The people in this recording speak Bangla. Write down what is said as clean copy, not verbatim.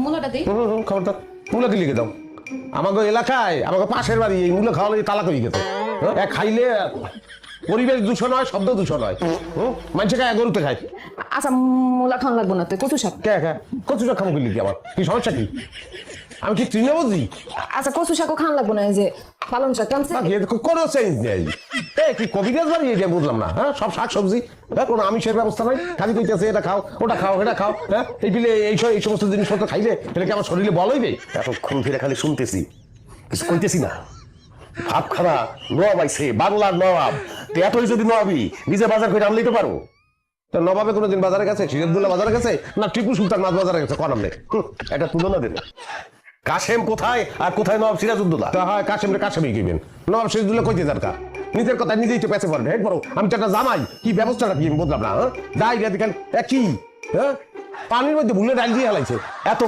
মূলাটা দিই। খবরদার মূলা দিলে দাও। আমাকে এলাকায় আমাকে পাশের বাড়ি এই মূলা খাওয়ালে তালাক হয়ে গেছে। খাইলে পরিবেশ দূষণ হয়, শব্দ দূষণ হয়। মানুষে খায় গরুতে খায়। আচ্ছা মূলা খাওয়া লাগবো না, তুই কচু শাক। কে কচু শাক খাবো কি আমার কি সমস্যা কি? আমি কি তৃণে বুঝি? আচ্ছা কচু শাকও খাওয়া লাগবো না, এই যে পালং শাক টানছে। কোনো চেঞ্জ নেই। কি কবিরাজ বাড়ি এটা বুঝলাম না। হ্যাঁ সব শাক সবজি, কোনো আমিষের ব্যবস্থা নাই। খালি কইতেছে এটা খাও ওটা খাও এটা খাও। হ্যাঁ এই বিলে এই সমস্ত জিনিসপত্র খাইলে তাহলে কি আমার শরীরে বলই নেই? এতক্ষণ ফিরে খালি শুনতেছি, কিছু কইতেছি না। ভাব খানা নবাব আইছে, বাংলার নবাব। এতই যদি নবাবি নিজে বাজার করে আনলেই তো পারো। নবাবে কোনোদিন বাজারে গেছে? সিরাজদৌল্লা বাজারে গেছে না টিপু সুলতান মাছ বাজারে গেছে? কনাম নেই। এটা তুলনা দেবে। কাশেম কোথায় আর কোথায় নবাব সিরাজউদ্দৌলা? হয় কাশেম রে কাশেমই কিবেন, নবাব সিরাজউদ্দৌলা কইতে দরকার? নিজের কথা নিজেই তো পেছে পারবে। হেড বড় আমি তো একটা জামাই, কি ব্যবস্থাটা কি আমি বললাম না? যাই দেখেন কি পানির মধ্যে ভুলে ডাল দিয়ে হেলাইছে এত